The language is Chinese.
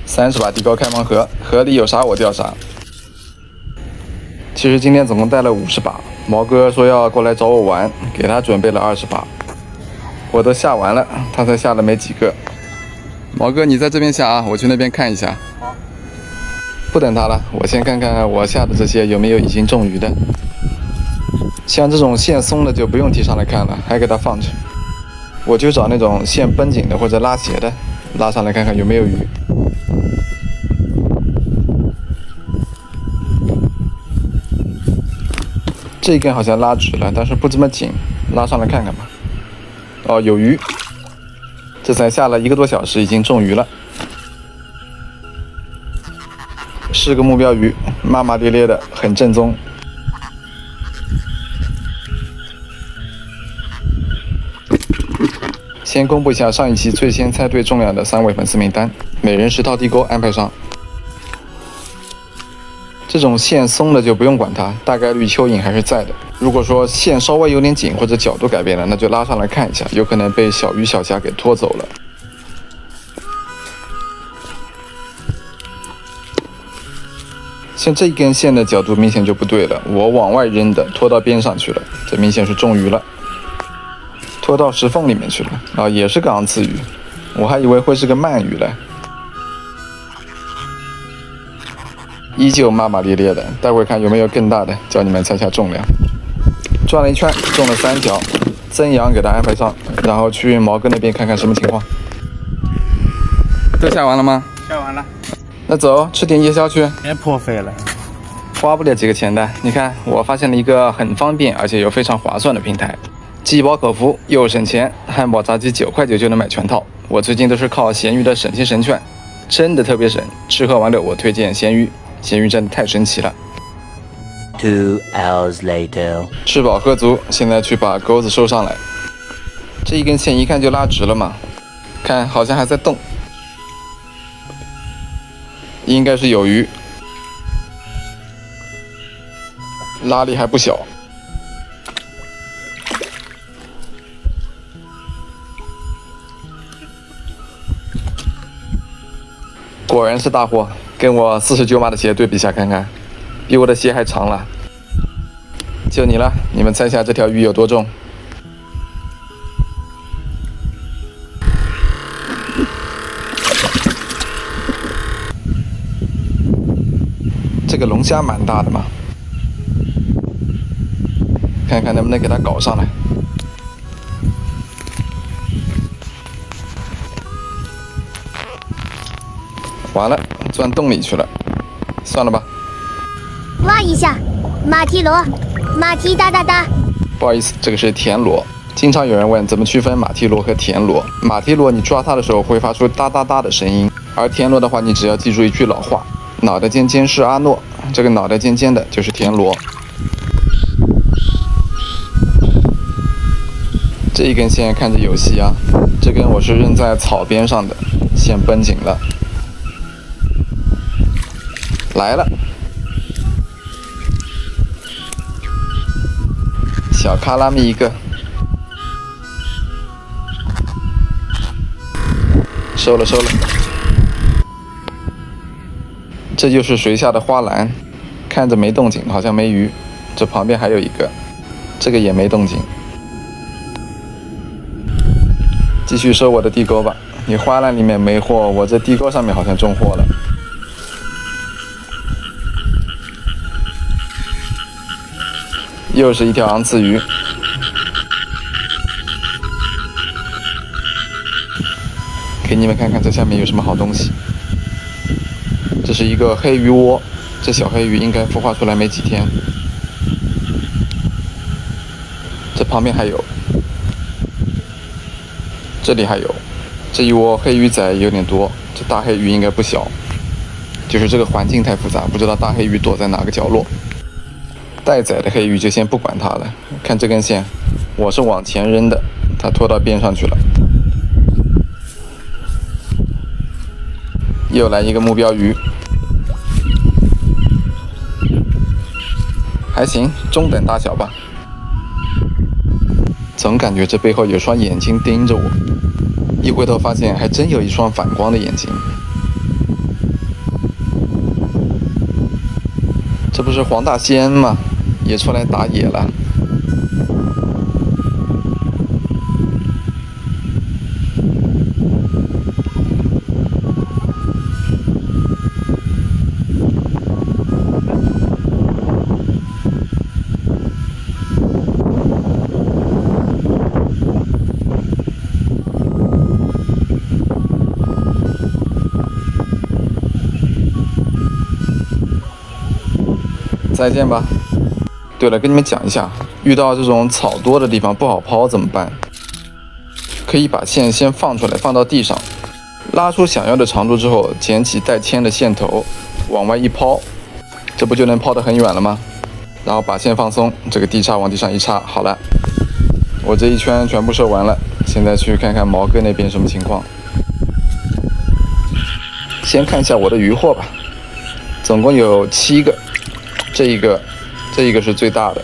30把地沟开盲盒，盒里有啥我钓啥。其实今天总共带了50把，毛哥说要过来找我玩，给他准备了20把，我都下完了，他才下了没几个。毛哥，你在这边下啊，我去那边看一下。好。不等他了，我先看看我下的这些有没有已经中鱼的。像这种线松的就不用提上来看了，还给它放着。我就找那种线绷紧的或者拉斜的，拉上来看看有没有鱼。这一根好像拉直了，但是不怎么紧，拉上来看看吧。哦，有鱼，这才下了1个多小时，已经中鱼了。是个目标鱼，麻麻咧咧的，很正宗。先公布一下上一期最先猜对重量的3位粉丝名单，每人10套地钩安排上。这种线松的就不用管它，大概率蚯蚓还是在的。如果说线稍微有点紧或者角度改变了，那就拉上来看一下，有可能被小鱼小虾给拖走了。像这一根线的角度明显就不对了，我往外扔的，拖到边上去了，这明显是中鱼了，拖到石缝里面去了啊，也是个昂刺鱼，我还以为会是个鳗鱼嘞。依旧麻麻咧咧的，待会看有没有更大的，教你们猜下重量。转了一圈，中了3条，增阳给它安排上，然后去毛哥那边看看什么情况。都下完了吗？下完了。那走，吃点夜宵去。别破费了，花不了几个钱的。你看，我发现了一个很方便而且又非常划算的平台，既饱口福又省钱。汉堡炸鸡9块9就能买全套。我最近都是靠闲鱼的省钱神券，真的特别省。吃喝玩乐我推荐闲鱼，闲鱼真的太神奇了。2 hours later， 吃饱喝足，现在去把钩子收上来。这一根线一看就拉直了嘛，看好像还在动，应该是有鱼，拉力还不小。果然是大货，跟我49码的鞋对比下看看，比我的鞋还长了。就你了，你们猜下这条鱼有多重？这个龙虾蛮大的嘛，看看能不能给它搞上来。完了，钻洞里去了，算了吧。挖一下，马蹄螺，马蹄哒哒哒。不好意思，这个是田螺。经常有人问怎么区分马蹄螺和田螺。马蹄螺你抓它的时候会发出哒哒哒的声音，而田螺的话，你只要记住一句老话：脑袋尖尖是阿诺，这个脑袋尖尖的就是田螺。这一根线看着有戏啊，这根我是扔在草边上的，线绷紧了。来了，小卡拉米一个，收了收了。这就是水下的花篮，看着没动静，好像没鱼。这旁边还有一个，这个也没动静。继续收我的地钩吧，你花篮里面没货，我这地钩上面好像中货了。又是一条昂刺鱼，给你们看看这下面有什么好东西。这是一个黑鱼窝，这小黑鱼应该孵化出来没几天。这旁边还有，这里还有，这一窝黑鱼仔有点多，这大黑鱼应该不小，就是这个环境太复杂，不知道大黑鱼躲在哪个角落。待宰的黑鱼就先不管它了，看这根线，我是往前扔的，它拖到边上去了。又来一个目标鱼，还行，中等大小吧。总感觉这背后有双眼睛盯着我，一回头发现还真有一双反光的眼睛。是黄大仙嘛，也出来打野了。再见吧。对了，跟你们讲一下，遇到这种草多的地方不好抛怎么办？可以把线先放出来，放到地上，拉出想要的长度之后，捡起带铅的线头，往外一抛，这不就能抛得很远了吗？然后把线放松，这个地叉往地上一插，好了，我这一圈全部射完了。现在去看看毛哥那边什么情况。先看一下我的渔获吧，总共有7个。这一个是最大的，